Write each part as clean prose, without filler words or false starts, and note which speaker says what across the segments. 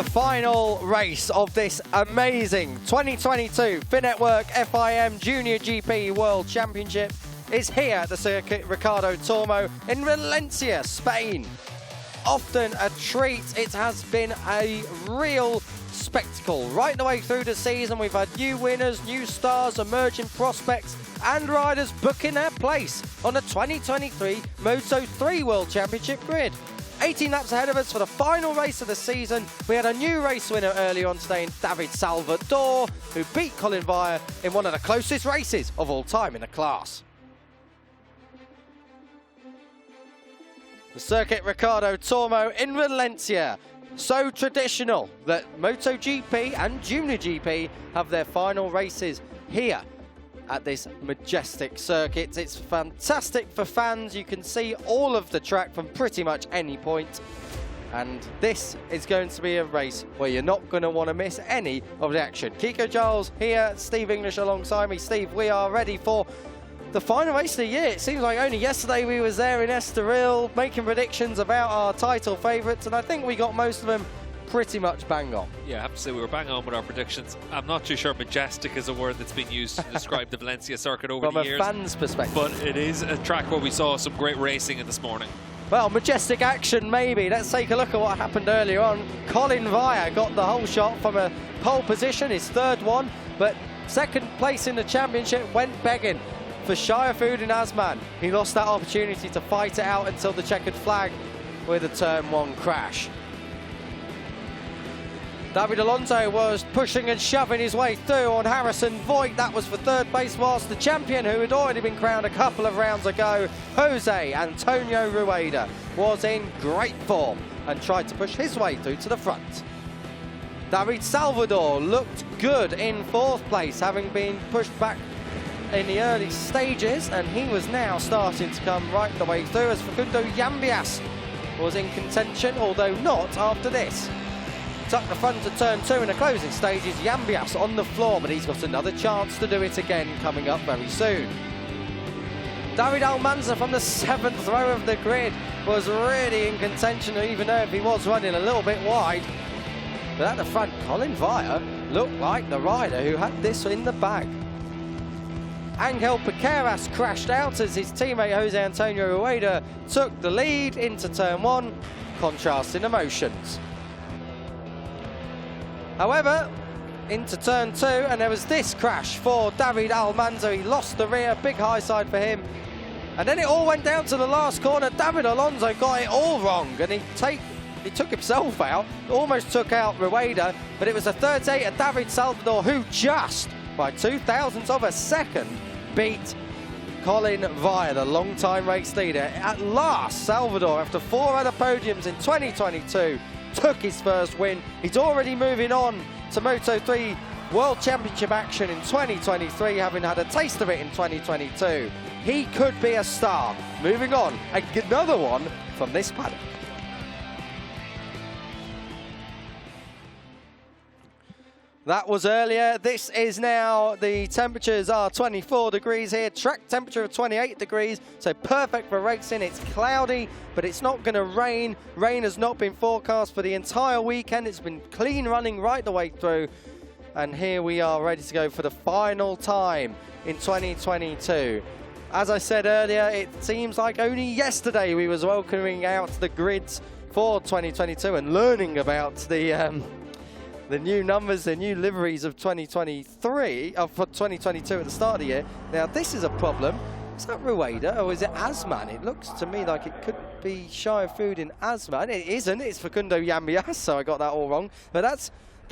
Speaker 1: the final race of this amazing 2022 Finetwork FIM JuniorGP World Championship is here at the Circuit Ricardo Tormo in Valencia, Spain. Often a treat, it has been a real spectacle. Right the way through the season, we've had new winners, new stars, emerging prospects, and riders booking their place on the 2023 Moto3 World Championship grid. 18 laps ahead of us for the final race of the season. We had a new race winner earlier on today in David Salvador, who beat Colin Vire in one of the closest races of all time in the class. The Circuit Ricardo Tormo in Valencia. So traditional that MotoGP and JuniorGP have their final races here at this majestic circuit. It's fantastic for fans. You can see all of the track from pretty much any point. And this is going to be a race where you're not going to want to miss any of the action. Kiko Giles here, Steve English alongside me. Steve, we are ready for the final race of the year. It seems like only yesterday we was there in Estoril making predictions about our title favourites, and I think we got most of them pretty much bang on.
Speaker 2: Yeah, I have to say we were bang on with our predictions. I'm not too sure majestic is a word that's been used to describe the Valencia circuit over the years.
Speaker 1: From a fan's perspective.
Speaker 2: But it is a track where we saw some great racing in this morning.
Speaker 1: Well, majestic action maybe. Let's take a look at what happened earlier on. Colin Vire got the whole shot from a pole position, his third one, but second place in the championship went begging for Shire Food in Asman. He lost that opportunity to fight it out until the checkered flag with a turn one crash. David Alonso was pushing and shoving his way through on Harrison Voigt. That was for third place, whilst the champion, who had already been crowned a couple of rounds ago, Jose Antonio Rueda, was in great form and tried to push his way through to the front. David Salvador looked good in fourth place, having been pushed back in the early stages, and he was now starting to come right the way through as Facundo Yambias was in contention, although not after this. Tucked the front to turn two in the closing stages. Yambias on the floor, but he's got another chance to do it again coming up very soon. David Almanza from the 7th row of the grid was really in contention, even though he was running a little bit wide. But at the front, Colin Vire looked like the rider who had this in the bag. Angel Piqueras crashed out as his teammate Jose Antonio Rueda took the lead into turn one, contrasting emotions. However, into turn two, and there was this crash for David Almanza. He lost the rear, big high side for him. And then it all went down to the last corner. David Alonso got it all wrong, and he took himself out, almost took out Rueda, but it was a 38 of David Salvador who just, by 0.02 of a second, beat Colin Vire, the long-time race leader. At last, Salvador, after 4 other podiums in 2022, took his first win. He's already moving on to Moto3 World Championship action in 2023, having had a taste of it in 2022. He could be a star. Moving on, another one from this paddock. That was earlier. This is now, the temperatures are 24 degrees here, track temperature of 28 degrees, so perfect for racing. It's cloudy, but it's not going to rain. Rain has not been forecast for the entire weekend. It's been clean running right the way through. And here we are ready to go for the final time in 2022. As I said earlier, it seems like only yesterday we was welcoming out the grids for 2022 and learning about the new numbers, the new liveries of 2023, for 2022 at the start of the year. Now, this is a problem. Is that Rueda or is it Asman? It looks to me like it could be Shire Food in Asman. It isn't. It's Facundo Yambias, so I got that all wrong. But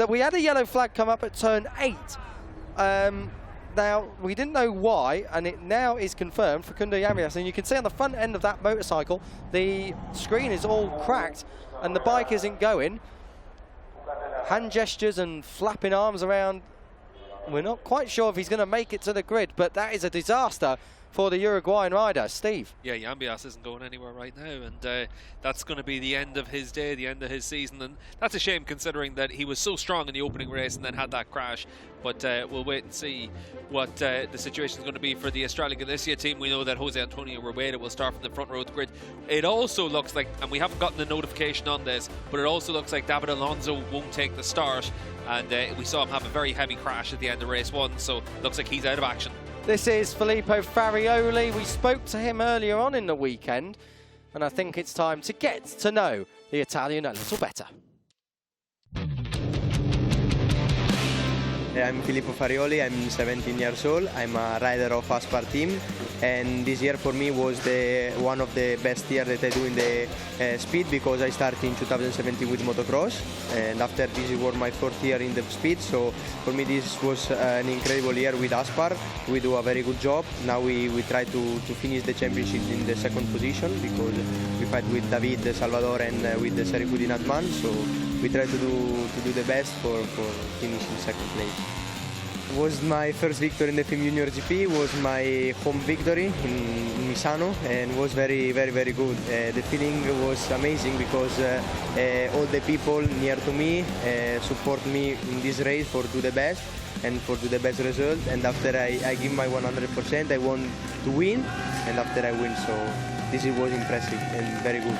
Speaker 1: we had a yellow flag come up at turn 8. Now, we didn't know why, and it now is confirmed, Facundo Yambias. And you can see on the front end of that motorcycle, the screen is all cracked and the bike isn't going. Hand gestures and flapping arms around. We're not quite sure if he's going to make it to the grid, but that is a disaster for the Uruguayan rider, Steve.
Speaker 2: Yeah, Yambias isn't going anywhere right now, and that's going to be the end of his day, the end of his season, and that's a shame considering that he was so strong in the opening race and then had that crash. But we'll wait and see what the situation is going to be for the Estrella Galicia team. We know that Jose Antonio Rueda will start from the front row of the grid. It also looks like, and we haven't gotten a notification on this, but it also looks like David Alonso won't take the start, and we saw him have a very heavy crash at the end of race 1, so looks like he's out of action.
Speaker 1: This is Filippo Farioli. We spoke to him earlier on in the weekend, and I think it's time to get to know the Italian a little better.
Speaker 3: I'm Filippo Farioli, I'm 17 years old, I'm a rider of Aspar team, and this year for me was one of the best years that I do in the speed, because I started in 2017 with motocross, and after this it was my 4th year in the speed, so for me this was an incredible year with Aspar. We do a very good job. Now we try to finish the championship in the 2nd position, because we fight with David, Salvador and with the Sericudi Natman, so we try to do the best for finishing 2nd place. It was my first victory in the FIM JuniorGP. It was my home victory in Misano, and was very good. The feeling was amazing, because all the people near to me support me in this race for do the best and for do the best result. And after I give my 100%, I want to win, and after I win, so this was impressive and very good.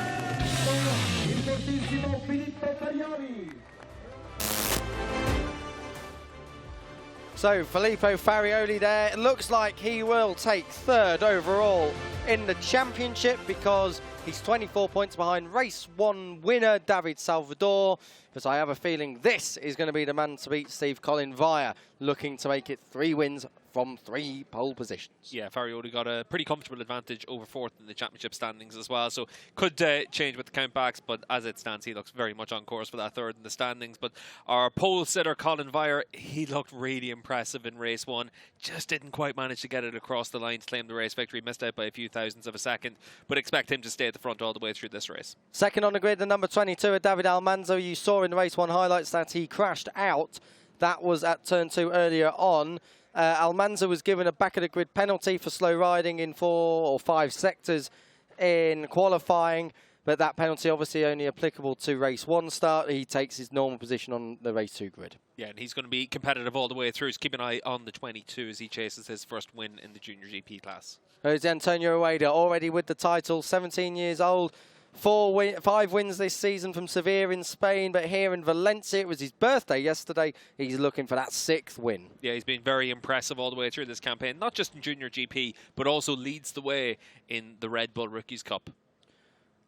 Speaker 1: So Filippo Farioli there. It looks like he will take 3rd overall in the championship, because he's 24 points behind race 1 winner David Salvador. But I have a feeling this is going to be the man to beat, Steve. Colin Vire looking to make it 3 wins from 3 pole positions.
Speaker 2: Yeah, Farioli got a pretty comfortable advantage over 4th in the championship standings as well, so could change with the countbacks, but as it stands, he looks very much on course for that 3rd in the standings. But our pole sitter, Colin Vire, he looked really impressive in race 1, just didn't quite manage to get it across the line to claim the race victory, missed out by a few thousandths of a second, but expect him to stay at the front all the way through this race.
Speaker 1: 2nd on the grid, the number 22 David Almanzo. You saw in the race 1 highlights that he crashed out. That was at turn 2 earlier on. Almanza was given a back-of-the-grid penalty for slow riding in 4 or 5 sectors in qualifying, but that penalty obviously only applicable to race 1 start. He takes his normal position on the race 2 grid.
Speaker 2: Yeah, and he's going to be competitive all the way through, so keep an eye on the 22 as he chases his 1st win in the Junior GP class.
Speaker 1: Jose Antonio Rueda already with the title, 17 years old. 5 wins this season from Sevilla in Spain, but here in Valencia, it was his birthday yesterday. He's looking for that 6th win. Yeah,
Speaker 2: he's been very impressive all the way through this campaign, not just in Junior GP, but also leads the way in the Red Bull Rookies Cup.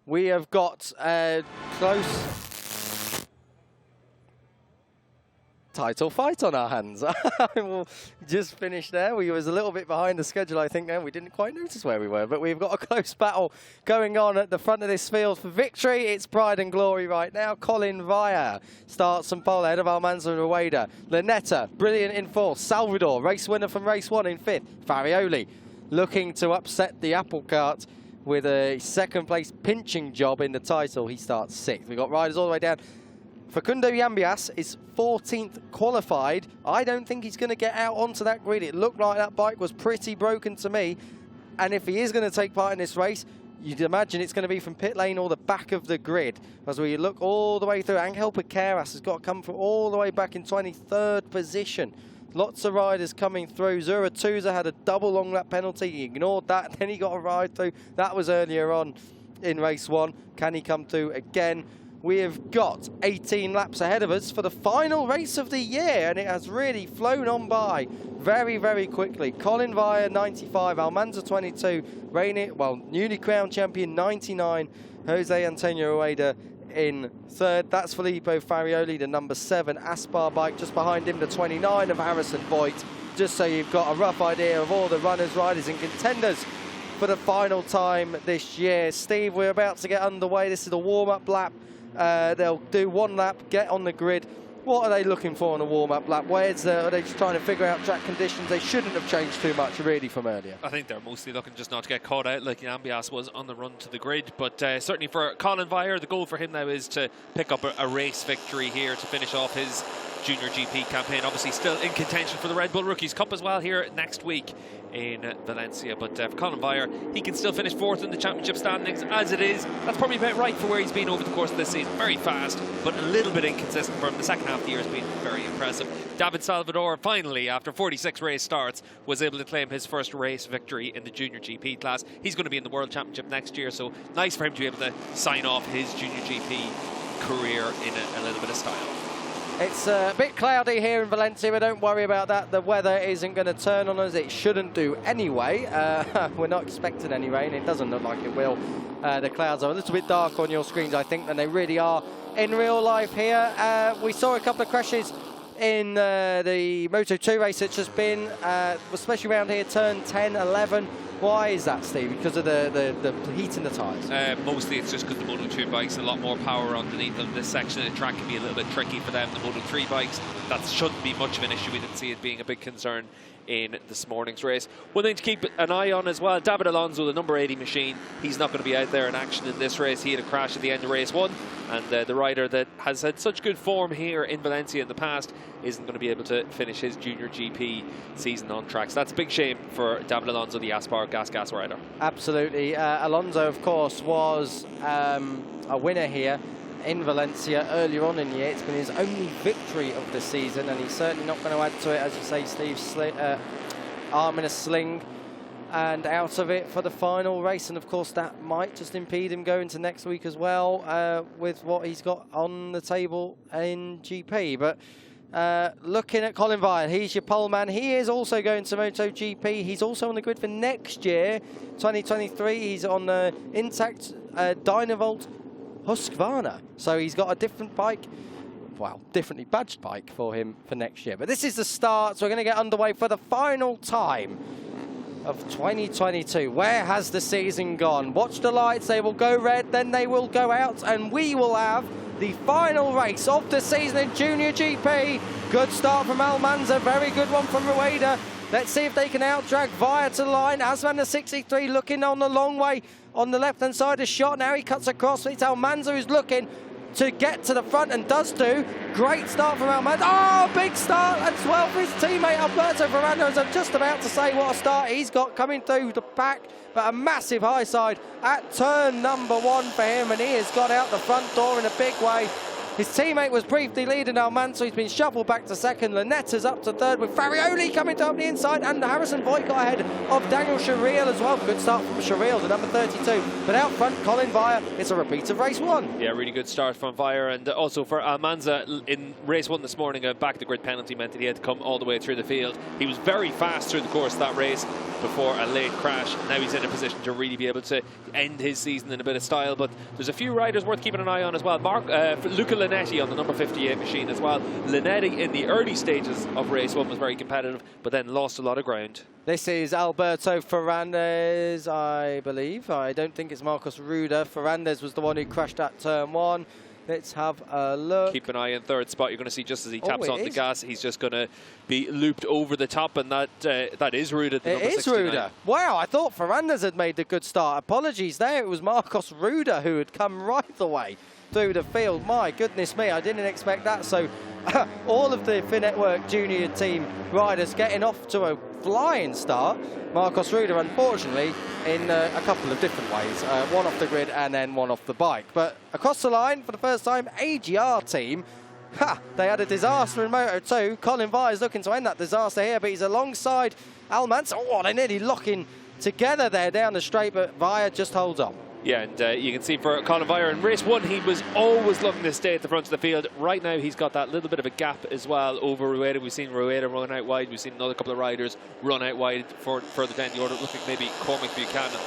Speaker 1: We have got close title fight on our hands. We'll just finish there. We was a little bit behind the schedule, I think, then. We didn't quite notice where we were, but we've got a close battle going on at the front of this field for victory. It's pride and glory right now. Colin Vire starts and pole ahead of Almanza and Rueda. Lanetta, brilliant in 4th. Salvador, race winner from race 1 in 5th. Farioli looking to upset the apple cart with a 2nd place pinching job in the title. He starts 6th. We've got riders all the way down. Facundo Yambias is 14th qualified. I don't think he's going to get out onto that grid. It looked like that bike was pretty broken to me. And if he is going to take part in this race, you'd imagine it's going to be from pit lane or the back of the grid. As we look all the way through, Angel Piqueras has got to come from all the way back in 23rd position. Lots of riders coming through. Zuratuza had a double long lap penalty. He ignored that. Then he got a ride through. That was earlier on in race 1. Can he come through again? We have got 18 laps ahead of us for the final race of the year, and it has really flown on by very quickly. Colin Vire, 95, Almanza, 22, newly crowned champion, 99, Jose Antonio Rueda in 3rd. That's Filippo Farioli, the number 7 Aspar bike. Just behind him, the 29 of Harrison Voigt. Just so you've got a rough idea of all the runners, riders and contenders for the final time this year. Steve, we're about to get underway. This is the warm-up lap. They'll do 1 lap, get on the grid. What are they looking for on a warm-up lap? Are they just trying to figure out track conditions? They shouldn't have changed too much, really, from earlier.
Speaker 2: I think they're mostly looking just not to get caught out like Yambias was on the run to the grid. But certainly for Colin Vire, the goal for him now is to pick up a race victory here to finish off his Junior GP campaign. Obviously still in contention for the Red Bull Rookies Cup as well here next week in Valencia. But for Colin Vire, he can still finish 4th in the championship standings as it is. That's probably about right for where he's been over the course of this season. Very fast, but a little bit inconsistent for him. The second half of the year has been very impressive. David Salvador finally, after 46 race starts, was able to claim his first race victory in the Junior GP class. He's going to be in the World Championship next year, so nice for him to be able to sign off his Junior GP career in a little bit of style.
Speaker 1: It's a bit cloudy here in Valencia, but don't worry about that. The weather isn't going to turn on us. It shouldn't do anyway. We're not expecting any rain. It doesn't look like it will. The clouds are a little bit darker on your screens, I think, than they really are in real life here. We saw a couple of crashes in the Moto2 race that's just been, especially around here, turn 10, 11. Why is that, Steve? Because of the heat in the tyres?
Speaker 2: Mostly it's just because the Moto2 bikes a lot more power underneath them. This section of the track can be a little bit tricky for them. The Moto3 bikes, that shouldn't be much of an issue. We didn't see it being a big concern in this morning's race. One thing to keep an eye on as well, David Alonso, the number 80 machine, he's not going to be out there in action in this race. He had a crash at the end of race 1, and the rider that has had such good form here in Valencia in the past isn't going to be able to finish his Junior GP season on track. So that's a big shame for David Alonso, the Aspar gas rider. Absolutely.
Speaker 1: Alonso, of course, was a winner here in Valencia earlier on in the year. It's been his only victory of the season, and he's certainly not going to add to it, as you say, Steve. Arm in a sling and out of it for the final race, and of course that might just impede him going to next week as well, with what he's got on the table in GP. But looking at Colin Vire, he's your pole man. He is also going to MotoGP. He's also on the grid for next year, 2023. He's on the intact Dynavolt Husqvarna. So he's got a different bike, well, differently badged bike for him for next year. But this is the start, so we're going to get underway for the final time of 2022. Where has the season gone? Watch the lights, they will go red, then they will go out, and we will have the final race of the season in Junior GP. Good start from Almanza, very good one from Rueda. Let's see if they can outdrag Vire to the line. Asman, the 63, looking on the long way on the left-hand side of shot. Now he cuts across. It's Almanza who's looking to get to the front and does do. Great start from Almanza. Oh, big start as well for his teammate Alberto Fernandez. I'm just about to say what a start he's got coming through the pack, but a massive high side at turn number 1 for him, and he has got out the front door in a big way. His teammate was briefly leading Almanza. He's been shuffled back to second. Lunetta's up to third with Farioli coming to up the inside, and Harrison Voigt got ahead of Daniel Sharil as well. Good start from Sharil, the number 32. But out front, Colin Vire. It's a repeat of race 1.
Speaker 2: Yeah, really good start from Vire, and also for Almanza in race 1 this morning. A back the grid penalty meant that he had to come all the way through the field. He was very fast through the course of that race before a late crash. Now he's in a position to really be able to end his season in a bit of style. But there's a few riders worth keeping an eye on as well. Luca Linetti on the number 58 machine as well. Linetti in the early stages of race 1 was very competitive, but then lost a lot of ground.
Speaker 1: This is Alberto Fernandez, I believe. I don't think it's Marcos Ruda. Fernandez was the one who crashed at turn 1. Let's have a look.
Speaker 2: Keep an eye in third spot. You're going to see just as he taps on the gas, he's just going to be looped over the top, and that is Ruda.
Speaker 1: It is Ruda. Wow, I thought Fernandez had made a good start. Apologies there. It was Marcos Ruda who had come right the way through the field. My goodness me, I didn't expect that. So all of the Finetwork junior team riders getting off to a flying start. Marcos Ruda, unfortunately, in a couple of different ways. One off the grid and then one off the bike. But across the line for the first time, AGR team. They had a disaster in Moto2. Colin Vire is looking to end that disaster here, but he's alongside Almanza. Oh, they're nearly locking together there down the straight, but Vire just holds on.
Speaker 2: Yeah, and you can see for Colin Vire in race 1, he was always looking to stay at the front of the field. Right now, he's got that little bit of a gap as well over Rueda. We've seen Rueda run out wide. We've seen another couple of riders run out wide further down the order. Looking maybe Cormac Buchanan.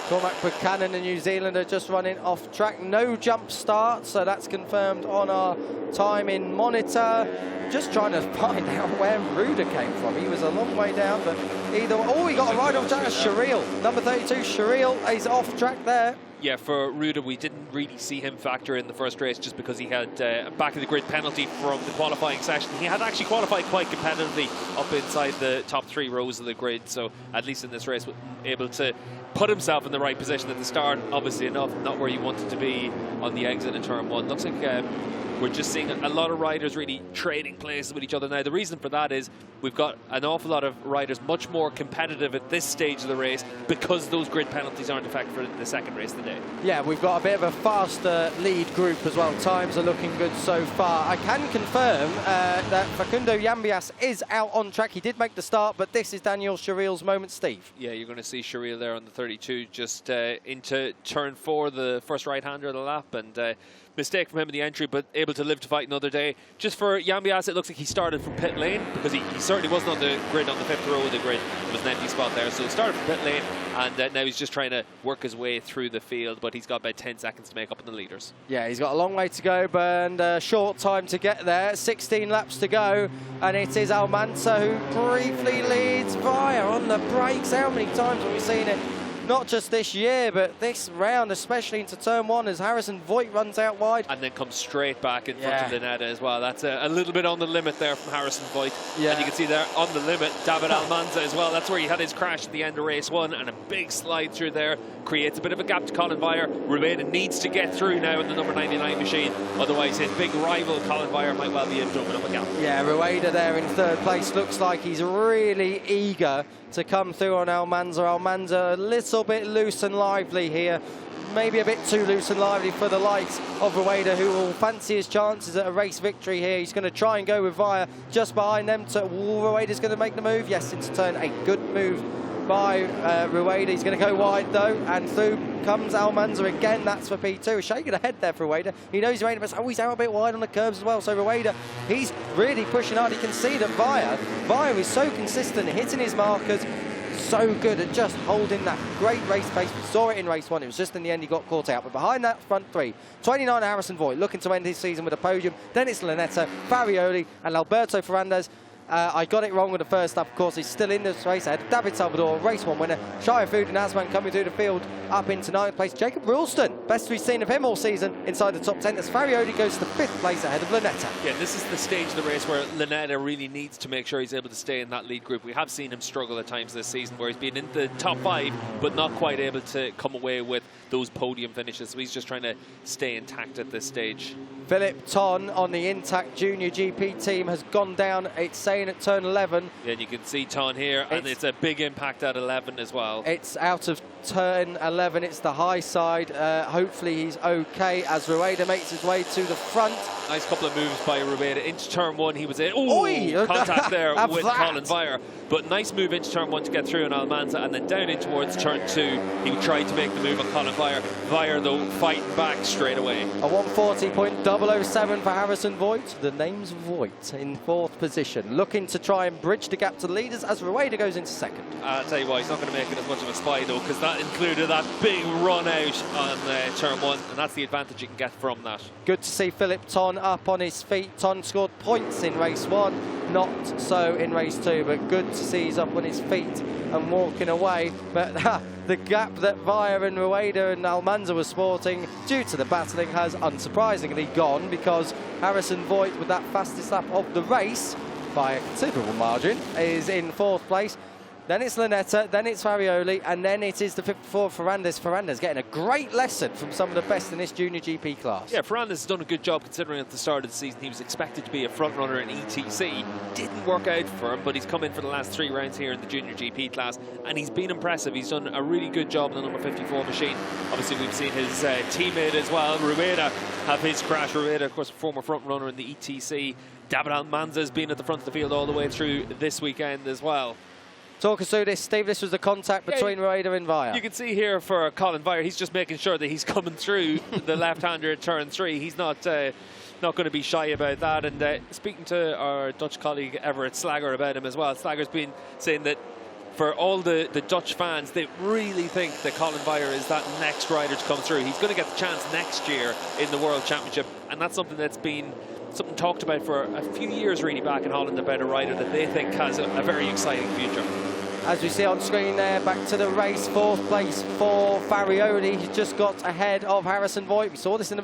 Speaker 1: Cormac Buchanan, the New Zealander, just running off track. No jump start, so that's confirmed on our timing monitor. Just trying to find out where Ruda came from. He was a long way down, but either... Oh, he got a ride off track. Sharil, number 32, Sharil, he's off track there.
Speaker 2: Yeah, for Ruda, we didn't really see him factor in the first race just because he had a back of the grid penalty from the qualifying session. He had actually qualified quite competitively up inside the top 3 rows of the grid, so at least in this race, able to put himself in the right position at the start. Obviously enough, not where you wanted to be on the exit in turn 1. Looks like we're just seeing a lot of riders really trading places with each other now. The reason for that is we've got an awful lot of riders much more competitive at this stage of the race because those grid penalties aren't effective for the second race of the day.
Speaker 1: Yeah, we've got a bit of a faster lead group as well. Times are looking good so far. I can confirm that Facundo Yambias is out on track. He did make the start, but this is Daniel Sharil's moment, Steve.
Speaker 2: Yeah, you're going to see Sharil there on the 32 just into turn 4, the first right-hander of the lap, and mistake from him in the entry, but able to live to fight another day. Just for Yambias, it looks like he started from pit lane because he certainly wasn't on the grid on the 5th row of the grid. There was an empty spot there, so he started from pit lane, and now he's just trying to work his way through the field, but he's got about 10 seconds to make up in the leaders. Yeah,
Speaker 1: he's got a long way to go, and a short time to get there. 16 laps to go, and it is Almanza who briefly leads Via on the brakes. How many times have we seen it? Not just this year, but this round, especially into turn 1, as Harrison Voigt runs out wide.
Speaker 2: And then comes straight back in front of Linetta as well. That's a little bit on the limit there from Harrison Voigt. And you can see there on the limit, David Almanza as well. That's where he had his crash at the end of race 1, and a big slide through there. Creates a bit of a gap to Colin Vire. Rueda needs to get through now in the number 99 machine. Otherwise, his big rival, Colin Vire, might well be in to open up a gap.
Speaker 1: Yeah, Rueda there in 3rd place. Looks like he's really eager to come through on Almanza. Almanza a little bit loose and lively here. Maybe a bit too loose and lively for the likes of Rueda, who will fancy his chances at a race victory here. He's going to try and go with Vire just behind them. Rueda's going to make the move. Yes, into turn 8. Good move by Rueda. He's going to go wide though, and through comes Almanza again. That's for P2. A shaking ahead there for Rueda. He knows Rueda, but he's out a bit wide on the curbs as well. So Rueda, he's really pushing hard. You can see that Vire is so consistent, hitting his markers, so good at just holding that great race pace. We saw it in race 1. It was just in the end he got caught out. But behind that front 3, 29 Harrison Voigt looking to end his season with a podium. Then it's Linetta, Farioli, and Alberto Ferrandez. I got it wrong with the first lap, of course. He's still in this race ahead. David Salvador, race 1 winner. Shia Food and Asman coming through the field up into 9th place. Jacob Ralston, best we've seen of him all season, inside the top 10. As Farioli goes to 5th place ahead of Linetta.
Speaker 2: Yeah, this is the stage of the race where Linetta really needs to make sure he's able to stay in that lead group. We have seen him struggle at times this season where he's been in the top 5 but not quite able to come away with those podium finishes. So he's just trying to stay intact at this stage.
Speaker 1: Philip Ton on the Intact Junior GP team has gone down, it's saying at turn 11.
Speaker 2: Yeah, and you can see Ton here, and it's a big impact at 11 as well.
Speaker 1: It's out of turn 11, it's the high side. Hopefully he's okay as Rueda makes his way to the front.
Speaker 2: Nice couple of moves by Rueda. Into turn 1 he was in. Oh, contact there with Colin Vire. But nice move into turn 1 to get through on Almanza, and then down in towards turn 2 he tried to make the move on Colin Vire. Vire though fighting back straight away.
Speaker 1: A 140.007 for Harrison Voigt. The name's Voigt in 4th position, looking to try and bridge the gap to the leaders as Rueda goes into 2nd.
Speaker 2: I'll tell you what, he's not going to make it as much of a spy though, because that included that big run out on turn 1, and that's the advantage you can get from that.
Speaker 1: Good to see Philip Ton up on his feet. Ton scored points in race 1, not so in race 2, but good to see he's up on his feet and walking away. But the gap that Vire and Rueda and Almanza were sporting due to the battling has unsurprisingly gone, because Harrison Voigt, with that fastest lap of the race by a considerable margin, is in 4th place. Then it's Linetta, then it's Farioli, and then it is the 54 Ferrandez. Ferrandez getting a great lesson from some of the best in this Junior GP class.
Speaker 2: Yeah, Ferrandez has done a good job considering at the start of the season he was expected to be a front runner in ETC. Didn't work out for him, but he's come in for the last 3 rounds here in the Junior GP class, and he's been impressive. He's done a really good job in the number 54 machine. Obviously, we've seen his teammate as well, Rueda, have his crash. Rueda, of course, a former front runner in the ETC. David Almanza has been at the front of the field all the way through this weekend as well.
Speaker 1: Talk us through this, Steve. This was the contact between Rueda and Vire.
Speaker 2: You can see here for Colin Vire, he's just making sure that he's coming through the left-hander at turn 3. He's not going to be shy about that. And speaking to our Dutch colleague Everett Slagger about him as well, Slagger's been saying that for all the Dutch fans, they really think that Colin Vire is that next rider to come through. He's going to get the chance next year in the World Championship, and that's something that's been talked about for a few years really back in Holland, about a rider that they think has a very exciting future.
Speaker 1: As we see on screen there, back to the race, 4th place for Farioli. He's just got ahead of Harrison Voigt. We saw this in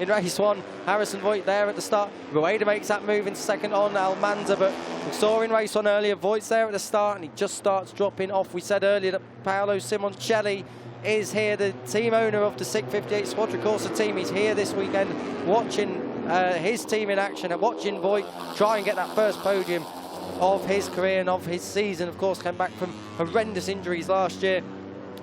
Speaker 1: race 1. Harrison Voigt there at the start. Rueda makes that move into 2nd on Almanza, but we saw in race 1 earlier, Voigt's there at the start and he just starts dropping off. We said earlier that Paolo Simoncelli is here, the team owner of the SIG 58 Squadra Corsa team. He's here this weekend watching his team in action and watching Voigt try and get that first podium of his career and of his season. Of course, came back from horrendous injuries last year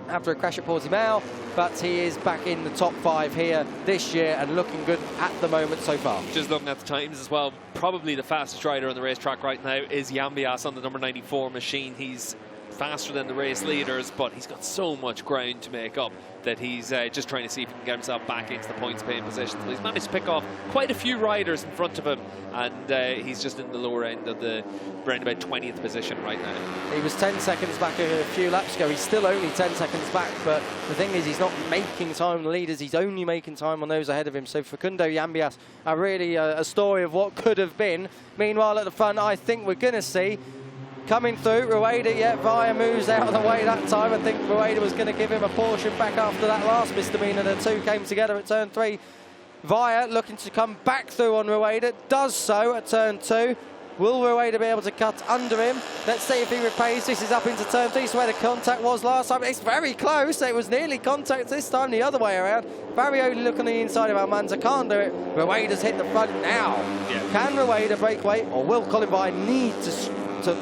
Speaker 1: after a crash at Portimao, but he is back in the top 5 here this year and looking good at the moment so far.
Speaker 2: Just looking at the times as well, probably the fastest rider on the racetrack right now is Yambias on the number 94 machine. He's faster than the race leaders, but he's got so much ground to make up that he's just trying to see if he can get himself back into the points paying position. So he's managed to pick off quite a few riders in front of him, and he's just in the lower end of the around about 20th position right now.
Speaker 1: He was 10 seconds back a few laps ago. He's still only 10 seconds back, but the thing is, he's not making time on the leaders. He's only making time on those ahead of him. So Facundo Yambias are really a story of what could have been. Meanwhile, at the front, I think we're going to see coming through, Rueda, yeah, Vaya moves out of the way that time. I think Rueda was going to give him a portion back after that last misdemeanor. The two came together at turn 3. Vaya looking to come back through on Rueda, does so at turn 2. Will Rueda be able to cut under him? Let's see if he repays. This is up into turn 3, so where the contact was last time. It's very close. It was nearly contact this time, the other way around. Farioli looking on the inside of Almanza, can't do it. Rueda's hit the front now. Yeah. Can Rueda break away, or will Colin Vaya need to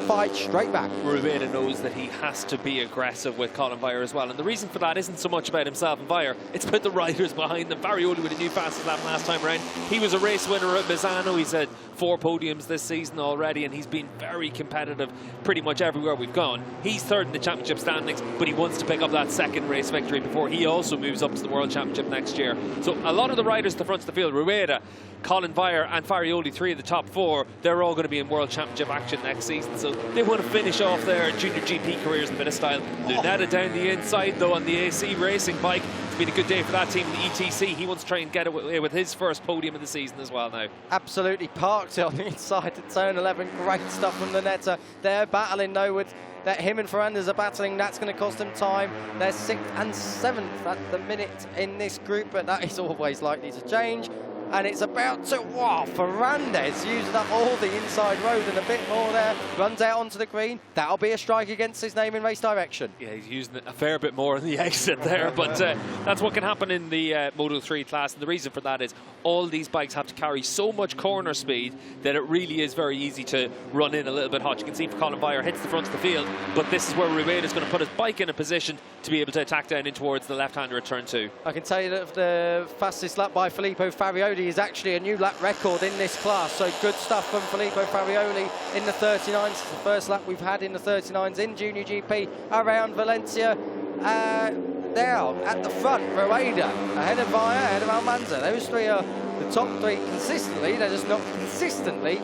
Speaker 1: fight straight back?
Speaker 2: Rueda knows that he has to be aggressive with Colin Vire as well, and the reason for that isn't so much about himself and Vire, it's about the riders behind them. Farioli with a new fastest lap last time around. He was a race winner at Misano. He's had 4 podiums this season already, and he's been very competitive pretty much everywhere we've gone. He's 3rd in the championship standings, but he wants to pick up that 2nd race victory before he also moves up to the World Championship next year. So a lot of the riders at the front of the field, Rueda, Colin Vire and Farioli, 3 of the top 4, they're all going to be in World Championship action next season, so they want to finish off their junior GP careers in a bit of style. Lunetta down the inside though on the AC racing bike. It's been a good day for that team in the ETC. He wants to try and get away with his first podium of the season as well now.
Speaker 1: Absolutely parked on the inside at turn 11. Great stuff from Lunetta. They're battling though with that. Him and Ferrandis are battling. That's going to cost them time. They're 6th and 7th at the minute in this group, but that is always likely to change. And it's about to, wow, Ferrandis using up all the inside road and a bit more there. Runs out onto the green. That'll be a strike against his name in race direction.
Speaker 2: Yeah, he's using it a fair bit more in the exit there, but that's what can happen in the Moto 3 class. And the reason for that is all these bikes have to carry so much corner speed that it really is very easy to run in a little bit hot. You can see Colin Vire hits the front of the field, but this is where Rueda is going to put his bike in a position to be able to attack down in towards the left-hander at turn 2.
Speaker 1: I can tell you that the fastest lap by Filippo Farioli is actually a new lap record in this class, so good stuff from Filippo Farioli in the 39s. It's the first lap we've had in the 39s in Junior GP around Valencia. Now at the front, Rueda ahead of Vaya, ahead of Almanza. Those 3 are the top 3 consistently. They're just not consistently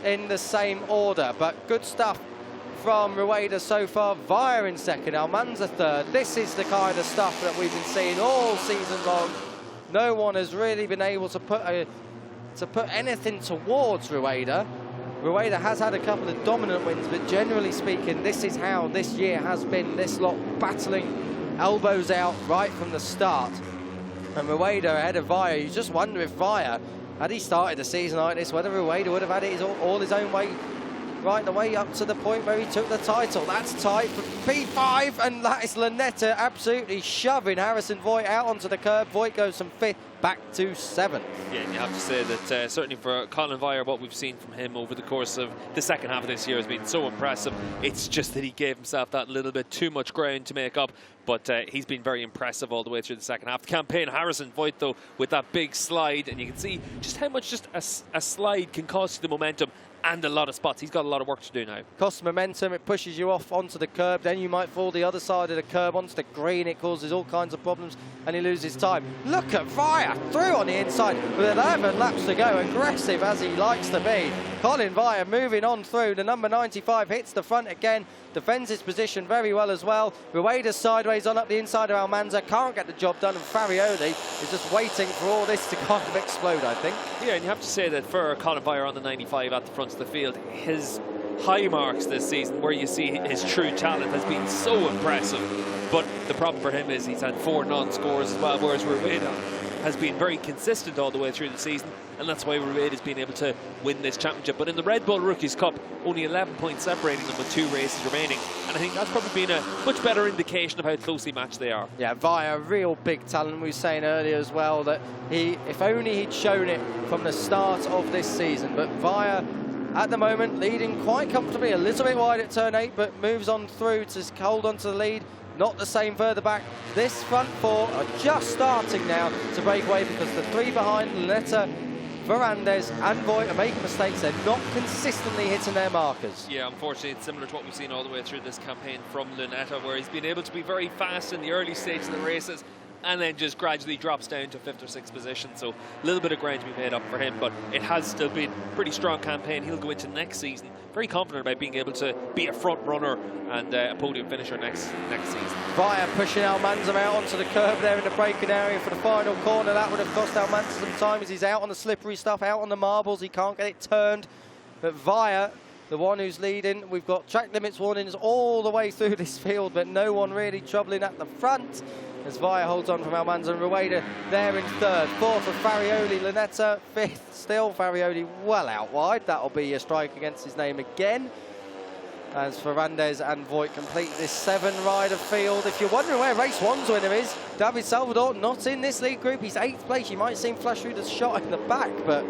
Speaker 1: in the same order, but good stuff from Rueda so far. Vaya in 2nd, Almanza 3rd. This is the kind of stuff that we've been seeing all season long. No one has really been able to put anything towards Rueda. Rueda has had a couple of dominant wins, but generally speaking, this is how this year has been. This lot battling elbows out right from the start. And Rueda ahead of Vaya. You just wonder if Vaya, had he started the season like this, whether Rueda would have had it all his own way, right the way up to the point where he took the title. That's tight for P5, and that is Lunetta absolutely shoving Harrison Voigt out onto the curb. Voigt goes from 5th back to 7th.
Speaker 2: Yeah, and you have to say that certainly for Colin Vire, what we've seen from him over the course of the second half of this year has been so impressive. It's just that he gave himself that little bit too much ground to make up, but he's been very impressive all the way through the second half of the campaign. Harrison Voigt, though, with that big slide, and you can see just how much just a slide can cost you the momentum and a lot of spots. He's got a lot of work to do now.
Speaker 1: Costs momentum, it pushes you off onto the curb, then you might fall the other side of the curb onto the green. It causes all kinds of problems, and he loses time. Look at Vire through on the inside with 11 laps to go, aggressive as he likes to be. Colin Vire moving on through. The number 95 hits the front again, defends his position very well as well. Rueda's sideways on up the inside of Almanza, can't get the job done, and Farioli is just waiting for all this to kind of explode, I think.
Speaker 2: Yeah, and you have to say that for Colin Vire on the 95 at the front of the field, his high marks this season, where you see his true talent, has been so impressive. But the problem for him is he's had 4 non-scores as well, whereas Rueda has been very consistent all the way through the season, and that's why Rueda has been able to win this championship. But in the Red Bull Rookies Cup, only 11 points separating them with 2 races remaining, and I think that's probably been a much better indication of how closely matched they are.
Speaker 1: Yeah, Via, real big talent. We were saying earlier as well that if only he'd shown it from the start of this season. But Via, at the moment, leading quite comfortably, a little bit wide at turn 8, but moves on through to hold on to the lead. Not the same further back. This front 4 are just starting now to break away because the 3 behind, Lunetta, Ferrandez and Voigt, are making mistakes. They're not consistently hitting their markers.
Speaker 2: Yeah, unfortunately, it's similar to what we've seen all the way through this campaign from Lunetta, where he's been able to be very fast in the early stages of the races and then just gradually drops down to 5th or 6th position. So a little bit of ground to be made up for him, but it has still been a pretty strong campaign. He'll go into next season very confident about being able to be a front runner and a podium finisher next season.
Speaker 1: Via pushing Almanza out onto the curb there in the braking area for the final corner. That would have cost Almanza some time as he's out on the slippery stuff, out on the marbles. He can't get it turned. But Via, the one who's leading, we've got track limits warnings all the way through this field, but no one really troubling at the front as Via holds on from Almanza and Rueda there in 3rd. 4th for Farioli, Lunetta 5th. Still Farioli well out wide. That'll be a strike against his name again, as Ferrandez and Voigt complete this 7-rider field. If you're wondering where race 1's winner is, David Salvador not in this lead group. He's 8th place. You might seem flash through the shot in the back, but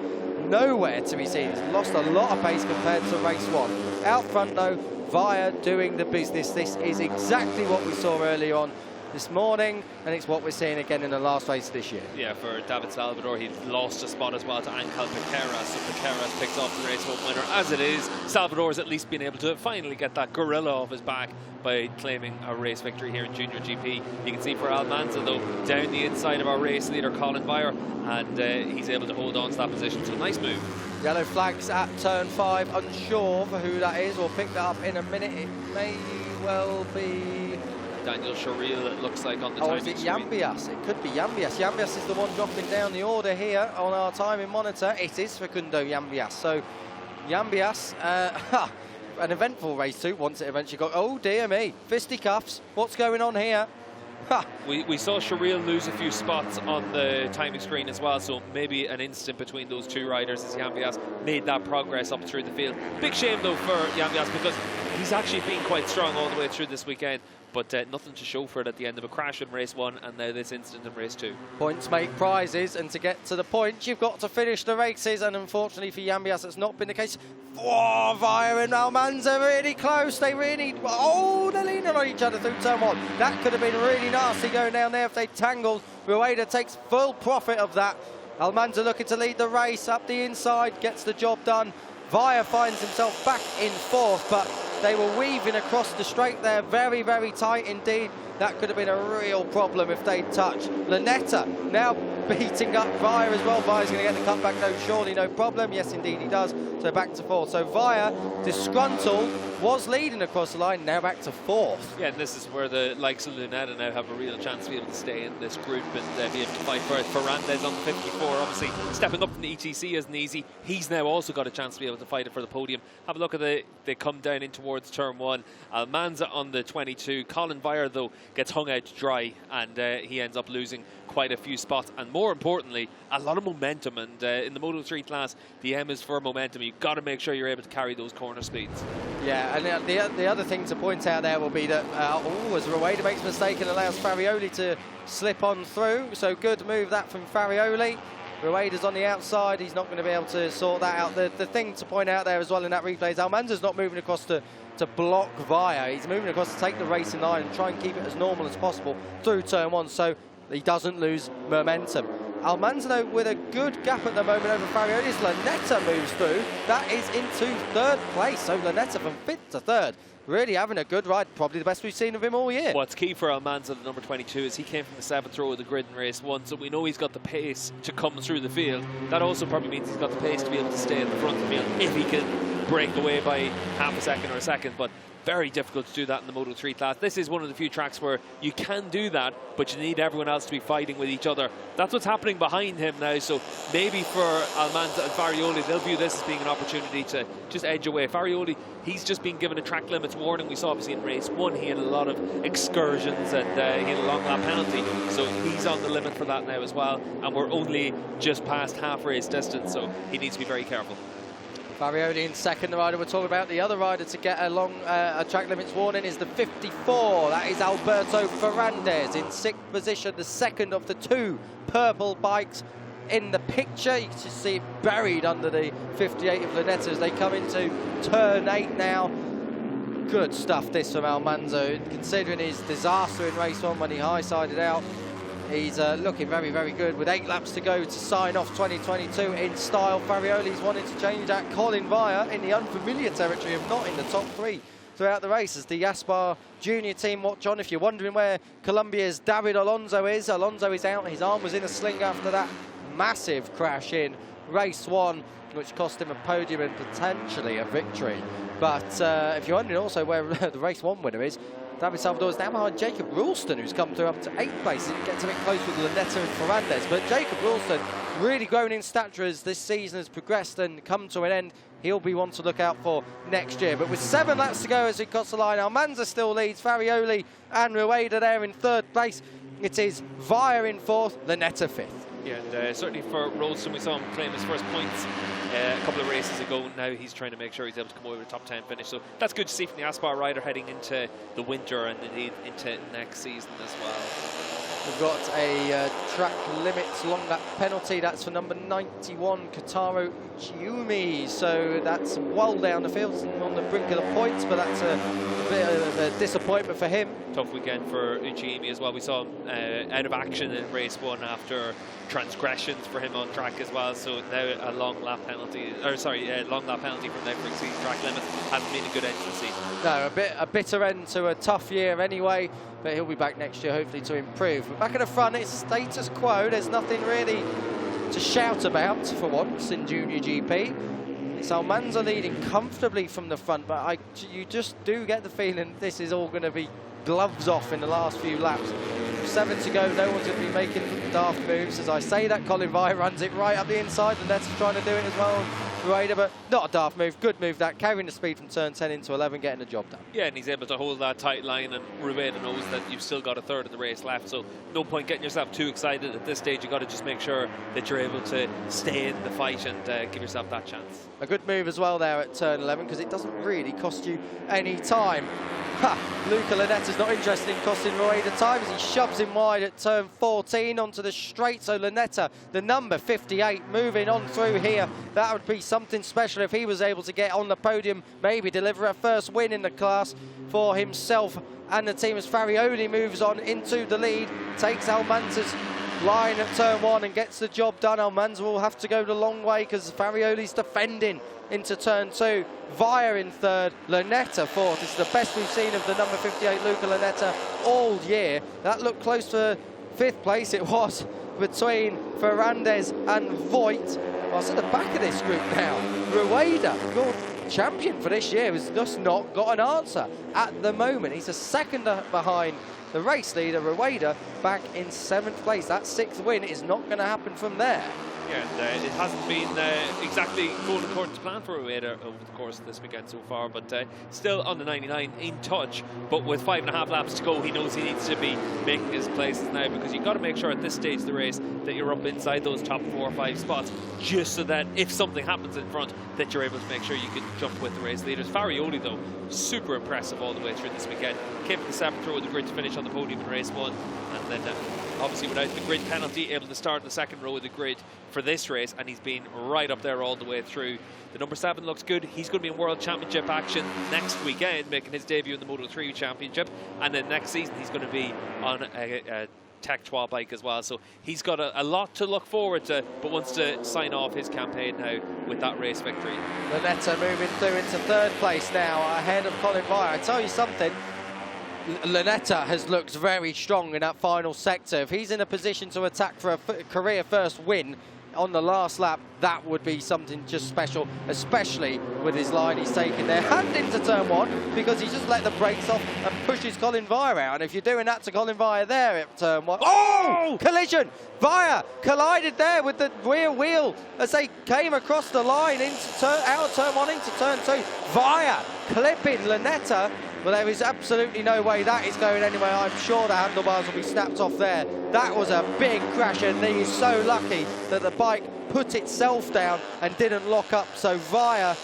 Speaker 1: nowhere to be seen. He's lost a lot of pace compared to race 1. Out front though, Via doing the business. This is exactly what we saw early on this morning, and it's what we're seeing again in the last race this year.
Speaker 2: Yeah, for David Salvador, he lost a spot as well to Ángel Piqueras, so Piqueras picks off the race home winner. As it is, Salvador's at least been able to finally get that gorilla off his back by claiming a race victory here in Junior GP. You can see for Almanza though, down the inside of our race leader Colin Vire, and he's able to hold on to that position, so nice move.
Speaker 1: Yellow flags at turn 5, unsure for who that is. We'll pick that up in a minute. It may well be
Speaker 2: Daniel Sharil, it looks like, on the timing
Speaker 1: is it
Speaker 2: screen.
Speaker 1: Yambias? It could be Yambias. Yambias is the one dropping down the order here on our timing monitor. It is Facundo Yambias. So Yambias, an eventful race too, once it eventually got, oh dear me, fisticuffs, what's going on here?
Speaker 2: We saw Sharil lose a few spots on the timing screen as well, so maybe an instant between those 2 riders as Yambias made that progress up through the field. Big shame though for Yambias, because he's actually been quite strong all the way through this weekend, but nothing to show for it at the end of a crash in race 1 and now this incident in race 2.
Speaker 1: Points make prizes, and to get to the points you've got to finish the races, and unfortunately for Yambias that's not been the case. Oh, Vire and Almanza really close. They really, they're leaning on each other through turn 1. That could have been really nasty going down there if they tangled. Rueda takes full profit of that. Almanza looking to lead the race up the inside, gets the job done. Vire finds himself back in 4th, but they were weaving across the straight there, very, very tight indeed. That could have been a real problem if they'd touched. Lunetta now beating up Vire as well. Vire's going to get the cutback though, surely no problem. Yes, indeed he does. So back to 4th. So Vire, disgruntled, was leading across the line, now back to 4th.
Speaker 2: Yeah, and this is where the likes of Lunetta now have a real chance to be able to stay in this group and be able to fight for it. Ferrandez on the 54, obviously stepping up from the ETC isn't easy. He's now also got a chance to be able to fight it for the podium. Have a look at they come down in towards turn 1. Almanza on the 22. Colin Vire though gets hung out dry, and he ends up losing quite a few spots, and more importantly a lot of momentum, and in the Moto3 class the M is for momentum. You've got to make sure you're able to carry those corner speeds.
Speaker 1: Yeah, and the other thing to point out there will be that as Rueda makes a mistake and allows Farioli to slip on through, so good move that from Farioli. Rueda's on the outside, he's not going to be able to sort that out. The thing to point out there as well in that replay is Almanza's not moving across to block Vire. He's moving across to take the racing line and try and keep it as normal as possible through turn 1, so he doesn't lose momentum. Almanza though with a good gap at the moment over Farioli as Lunetta moves through. That is into 3rd place, so Lunetta from 5th to 3rd. Really having a good ride, probably the best we've seen of him all year.
Speaker 2: What's key for Almanza, the number 22, is he came from the 7th row of the grid in race 1, so we know he's got the pace to come through the field. That also probably means he's got the pace to be able to stay at the front of the field if he can break away by half a second or a second, but very difficult to do that in the Moto3 class. This is one of the few tracks where you can do that, but you need everyone else to be fighting with each other. That's what's happening behind him now, so maybe for Almanza and Farioli, they'll view this as being an opportunity to just edge away. Farioli, he's just been given a track limits warning. We saw obviously in race 1, he had a lot of excursions and he had a long lap penalty, so he's on the limit for that now as well, and we're only just past half race distance, so he needs to be very careful.
Speaker 1: Farioli in second, the rider we're talking about. The other rider to get a track limits warning is the 54. That is Alberto Ferrandez in 6th position, the second of the 2 purple bikes in the picture. You can just see it buried under the 58 of Lunetta as they come into turn 8 now. Good stuff this from Almanza, considering his disaster in race 1 when he high-sided out. He's looking very, very good with 8 laps to go to sign off 2022 in style. Farioli's wanting to change that. Colin Vire in the unfamiliar territory of not in the top 3 throughout the race as the Yaspar junior team watch on. If you're wondering where Colombia's David Alonso is out. His arm was in a sling after that massive crash in race 1, which cost him a podium and potentially a victory. But if you're wondering also where the race 1 winner is, David Salvador is down behind Jacob Ralston, who's come through up to 8th place. It gets a bit close with Lunetta and Ferrandez, but Jacob Ralston really grown in stature as this season has progressed and come to an end. He'll be one to look out for next year. But with 7 laps to go as he cuts the line, Almanza still leads, Farioli and Rueda there in 3rd place. It is Vire in 4th, Lunetta 5th.
Speaker 2: Yeah, and certainly for Ralston, we saw him claim his first points a couple of races ago. Now he's trying to make sure he's able to come away with a top 10 finish. So that's good to see from the Aspar rider heading into the winter and indeed into next season as well.
Speaker 1: We've got a track limits long lap penalty. That's for number 91, Kotaro Uchiumi. So that's well down the field on the brink of the points, but that's a bit of a disappointment for him.
Speaker 2: Tough weekend for Uchiumi as well. We saw him out of action in race 1 after transgressions for him on track as well. So now a long lap penalty, long lap penalty from there for exceeding track limits. Hasn't been a good end to the season. No,
Speaker 1: a bitter end to a tough year anyway. But he'll be back next year, hopefully, to improve. But back at the front, it's status quo. There's nothing really to shout about for once in Junior GP. It's Almanza leading comfortably from the front, but you just do get the feeling this is all going to be gloves off in the last few laps. 7 to go, no one's going to be making daft moves. As I say that, Colin Vire runs it right up the inside, and Netta's trying to do it as well. Rueda, but not a daft move, good move that, carrying the speed from turn 10 into 11, getting the job done.
Speaker 2: Yeah, and he's able to hold that tight line, and Rueda knows that you've still got a third of the race left, so no point getting yourself too excited at this stage. You've got to just make sure that you're able to stay in the fight and give yourself that chance.
Speaker 1: A good move as well there at turn 11, because it doesn't really cost you any time. Luca Lunetta's not interested in costing Rueda time as he shoves him wide at turn 14 onto the straight. So Lunetta, the number 58, moving on through here. That would be something special if he was able to get on the podium, maybe deliver a first win in the class for himself and the team as Farioli moves on into the lead, takes Almanza's line at turn 1 and gets the job done. Almanza will have to go the long way because Farioli's defending into turn 2. Vire in 3rd, Lunetta 4th. This is the best we've seen of the number 58 Luca Lunetta all year. That looked close for 5th place. It was between Ferrandez and Voigt. Well, it's at the back of this group now. Rueda, your champion for this year, has just not got an answer at the moment. He's a second behind the race leader, Rueda, back in 7th place. That 6th win is not going to happen from there.
Speaker 2: Yeah, and it hasn't been exactly going according to plan for Rueda over the course of this weekend so far, but still on the 99, in touch. But with 5.5 laps to go, he knows he needs to be making his places now, because you've got to make sure at this stage of the race that you're up inside those top 4 or 5 spots, just so that if something happens in front, that you're able to make sure you can jump with the race leaders. Farioli, though, super impressive all the way through this weekend. Came to the 7th row of the grid to finish on the podium in race 1, and then obviously without the grid penalty, able to start in the 2nd row of the grid for this race, and he's been right up there all the way through. The number 7 looks good. He's going to be in World Championship action next weekend, making his debut in the Moto3 Championship, and then next season he's going to be on a Tech 12 bike as well, so he's got a lot to look forward to, but wants to sign off his campaign now with that race victory.
Speaker 1: Lunetta moving through into 3rd place now, ahead of Colin Vire. I tell you something, Lunetta has looked very strong in that final sector. If he's in a position to attack for a career first win on the last lap, that would be something just special, especially with his line he's taking there. And into turn 1, because he just let the brakes off and pushes Colin Vire out. And if you're doing that to Colin Vire there at turn 1, oh! Collision! Vire collided there with the rear wheel as they came across the line into out of turn 1 into turn 2. Vire clipping Lunetta. Well, there is absolutely no way that is going anywhere. I'm sure the handlebars will be snapped off there. That was a big crash, and he is so lucky that the bike put itself down and didn't lock up. So Vire,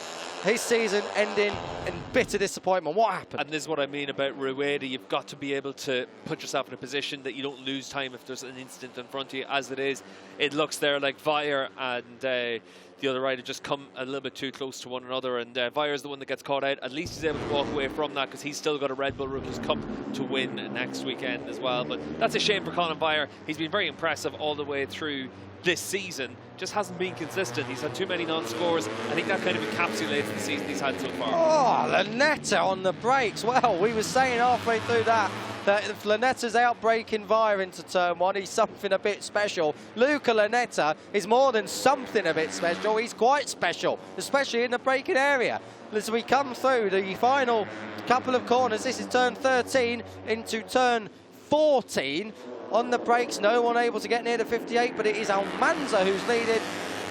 Speaker 1: his season ending in bitter disappointment. What happened?
Speaker 2: And this is what I mean about Rueda. You've got to be able to put yourself in a position that you don't lose time if there's an incident in front of you. As it is, it looks there like Vire and the other rider just come a little bit too close to one another, and Vire's the one that gets caught out. At least he's able to walk away from that because he's still got a Red Bull Rookies Cup to win next weekend as well. But that's a shame for Colin Vire. He's been very impressive all the way through this season, just hasn't been consistent. He's had too many non-scores. I think that kind of encapsulates the season he's had so far.
Speaker 1: Oh, Lunetta on the brakes. Well, we were saying halfway through that if Lunetta's outbraking Vire into turn 1, he's something a bit special. Luca Lunetta is more than something a bit special. He's quite special, especially in the braking area. As we come through the final couple of corners, this is turn 13 into turn 14. On the brakes, no one able to get near the 58, but it is Almanza who's leading.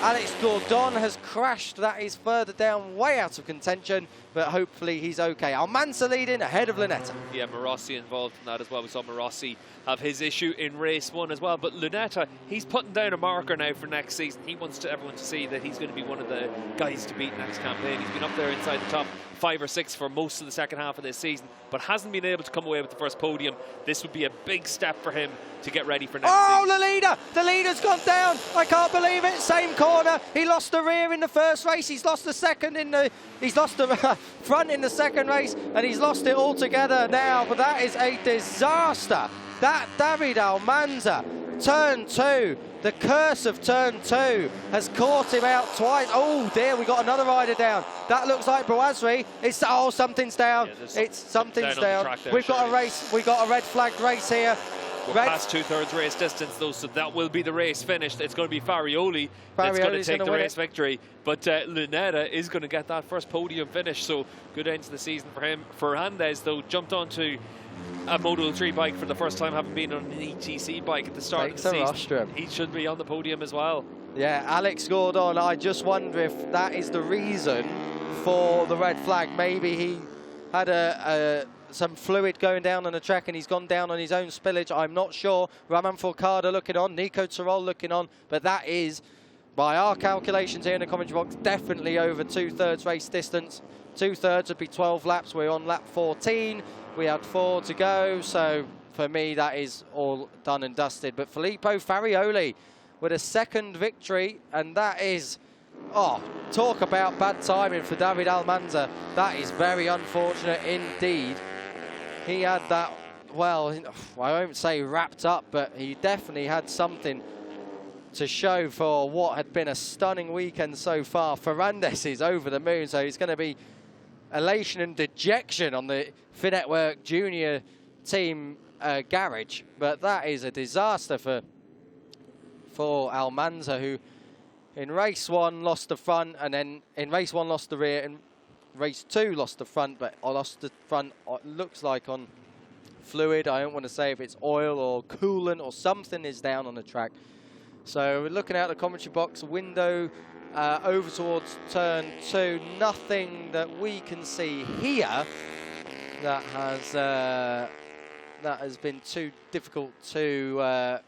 Speaker 1: Alex Gordon has crashed. That is further down, way out of contention, but hopefully he's okay. Almanza leading ahead of Lunetta.
Speaker 2: Yeah, Morossi involved in that as well. We saw Morossi have his issue in race 1 as well, but Lunetta, he's putting down a marker now for next season. He wants everyone to see that he's going to be one of the guys to beat next campaign. He's been up there inside the top 5 or 6 for most of the second half of this season, but hasn't been able to come away with the first podium. This would be a big step for him to get ready for next season.
Speaker 1: The leader's gone down. I can't believe it. Same corner. He lost the rear in the first race. He's lost the second in the, he's lost the front in the second race, and he's lost it altogether now. But that is a disaster. That David Almanza, turn 2, the curse of turn 2 has caught him out twice. Oh dear, we got another rider down. That looks like Bouazri. It's something's down.
Speaker 2: Yeah,
Speaker 1: something's down.
Speaker 2: We've
Speaker 1: got a race. We've got a red flagged race here.
Speaker 2: We're past 2/3 race distance though, so that will be the race finished. It's going to be Farioli that's going to take the race victory, but Lunetta is going to get that first podium finish, so good end to the season for him. Fernandez though jumped onto a Moto 3 bike for the first time, having been on an ETC bike at the start of the season.
Speaker 1: Rostrum.
Speaker 2: He should be on the podium as well.
Speaker 1: Yeah, Alex Gordon, I just wonder if that is the reason for the red flag. Maybe he had some fluid going down on the track and he's gone down on his own spillage. I'm not sure. Raman Forcada looking on, Nico Tirol looking on, but that is, by our calculations here in the commentary box, definitely over 2/3 race distance. 2/3 would be 12 laps. We're on lap 14. We had 4 to go, so for me that is all done and dusted. But Filippo Farioli with a second victory, and that is, talk about bad timing for David Almanza. That is very unfortunate indeed. He had that, well, I won't say wrapped up, but he definitely had something to show for what had been a stunning weekend so far. Ferrandez is over the moon, so it's going to be elation and dejection on the Finetwork junior team garage. But that is a disaster for Almanza, who in race 1 lost the front, and then in race 1 lost the rear, in race 2 lost the front, but I lost the front, it looks like on fluid. I don't want to say if it's oil or coolant or something is down on the track. So we're looking out the commentary box window over towards turn 2. Nothing that we can see here that has been too difficult to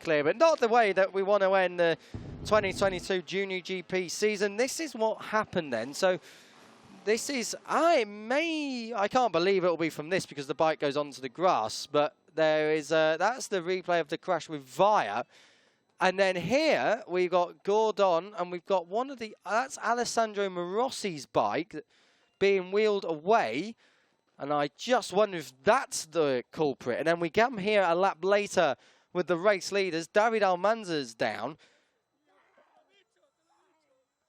Speaker 1: clear, but not the way that we want to end the 2022 Junior GP season. This is what happened then. So this is, I can't believe it will be from this because the bike goes onto the grass, but there is, that's the replay of the crash with Vire. And then here we've got Gordon, and we've got one of the, that's Alessandro Morossi's bike being wheeled away. And I just wonder if that's the culprit. And then we come here a lap later with the race leaders. David Almanza's down.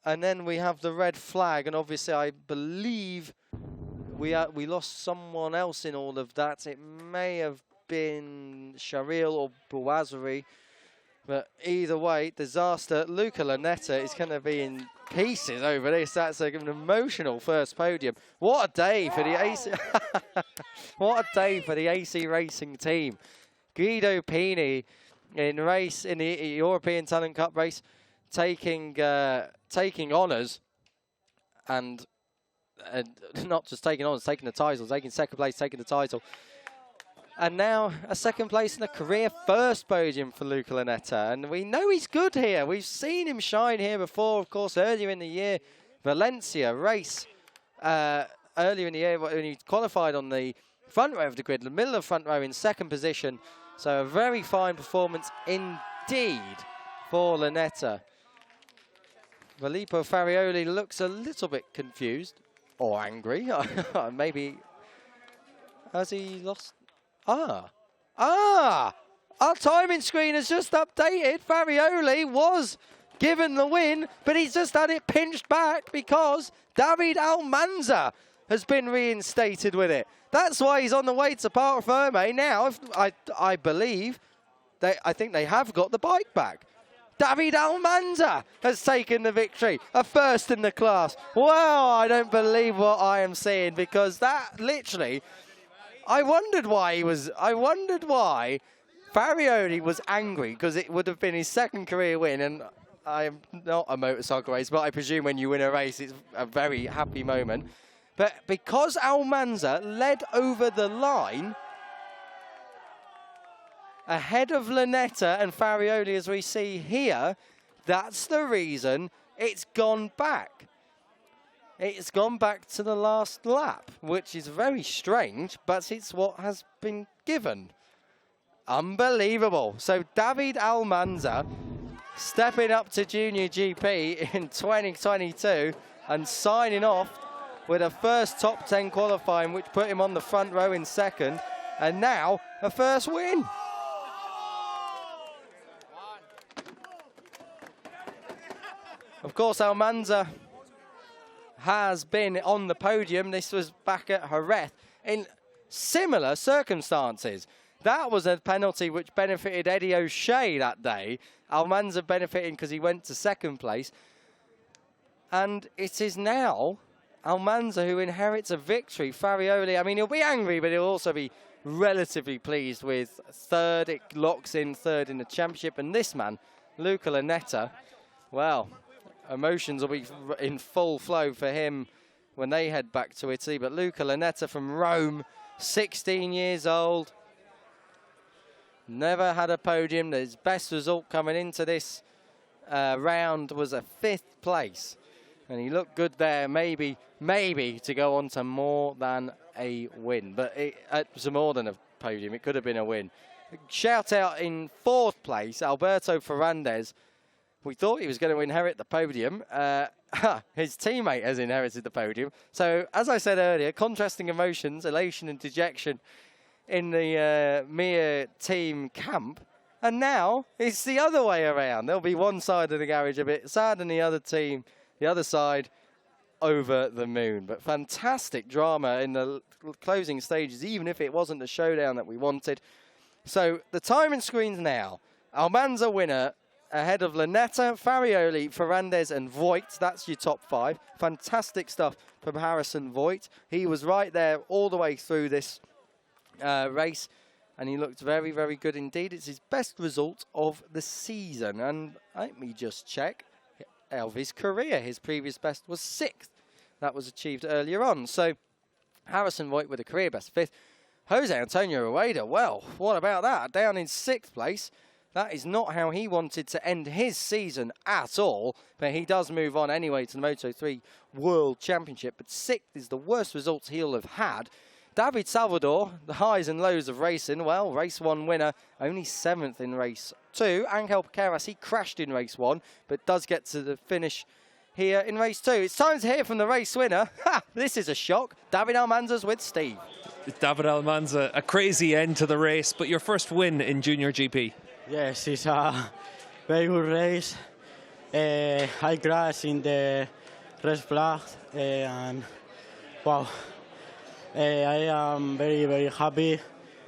Speaker 1: And then we have the red flag. And obviously I believe we lost someone else in all of that. It may have been Sharil or Bouazri. But either way, disaster. Luca Lanetta is going to be in pieces over this. That's an emotional first podium. What a day for the AC. What a day for the AC Racing team. Guido Pini in the European Talent Cup race, taking honours, and not just taking honours, taking the title, taking second place, taking the title. And now a second place in a career first podium for Luca Lanetta. And we know he's good here. We've seen him shine here before, of course, earlier in the year. Valencia race earlier in the year when he qualified on the front row of the grid, the middle of the front row in second position. So a very fine performance indeed for Lanetta. Filippo Farioli looks a little bit confused or angry. Maybe has he lost? Our timing screen has just updated. Farioli was given the win, but he's just had it pinched back because David Almanza has been reinstated with it. That's why he's on the way to Parc Ferme. Now, I believe, I think they have got the bike back. David Almanza has taken the victory, a first in the class. Wow, I don't believe what I am seeing, because that literally... I wondered why Farioli was angry, because it would have been his second career win, and I am not a motorcycle race, but I presume when you win a race, it's a very happy moment. But because Almanza led over the line ahead of Lanetta and Farioli, as we see here, that's the reason it's gone back. It's gone back to the last lap, which is very strange, but it's what has been given. Unbelievable. So David Almanza stepping up to Junior GP in 2022 and signing off with a first top 10 qualifying, which put him on the front row in second, and now a first win. Of course, Almanza has been on the podium. This was back at Jerez in similar circumstances. That was a penalty which benefited Eddie O'Shea that day. Almanza benefiting because he went to second place. And it is now Almanza who inherits a victory. Farioli, I mean, he'll be angry, but he'll also be relatively pleased with third. It locks in third in the championship. And this man, Luca Lanetta, well, emotions will be in full flow for him when they head back to Italy. But Luca Lanetta from Rome, 16 years old, never had a podium. His best result coming into this round was a 5th place. And he looked good there, maybe to go on to more than a win. But it was more than a podium. It could have been a win. Shout out in 4th place, Alberto Ferrandez. We thought he was going to inherit the podium. His teammate has inherited the podium. So, as I said earlier, contrasting emotions, elation and dejection in the Mir team camp. And now it's the other way around. There'll be one side of the garage a bit sad and the other team, the other side, over the moon. But fantastic drama in the closing stages, even if it wasn't the showdown that we wanted. So, the timing screens now. Almanza winner, ahead of Lanetta, Farioli, Ferrandez and Voigt. That's your top 5. Fantastic stuff from Harrison Voigt. He was right there all the way through this race, and he looked very, very good indeed. It's his best result of the season. And let me just check. Of his career, his previous best was 6th. That was achieved earlier on. So Harrison Voigt with a career best 5th. Jose Antonio Rueda, well, what about that? Down in 6th place. That is not how he wanted to end his season at all, but he does move on anyway to the Moto3 World Championship. But 6th is the worst results he'll have had. David Salvador, the highs and lows of racing. Well, race 1 winner, only 7th in race 2. Angel Piqueras, he crashed in race 1, but does get to the finish here in race 2. It's time to hear from the race winner. Ha! This is a shock. David Almanza's with Steve.
Speaker 4: David Almanza, a crazy end to the race, but your first win in Junior GP.
Speaker 5: Yes, it's a very good race. I crashed in the red flag, and wow, I am very, very happy.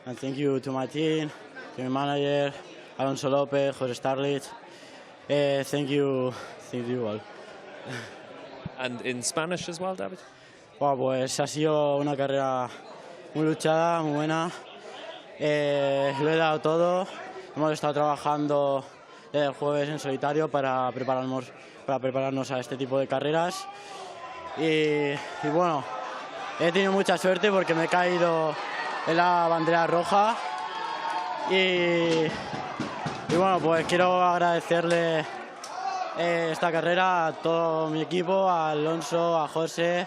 Speaker 5: And thank you to my team, to my manager, Alonso Lopez, José Starlich. Thank you all.
Speaker 4: And in Spanish as well, David?
Speaker 5: Wow, pues ha sido una carrera muy luchada, muy buena. Lo he dado todo. Hemos estado trabajando desde el jueves en solitario para prepararnos a este tipo de carreras. Y bueno, he tenido mucha suerte porque me he caído en la bandera roja. Y bueno, pues quiero agradecerle esta carrera a todo mi equipo, a Alonso, a José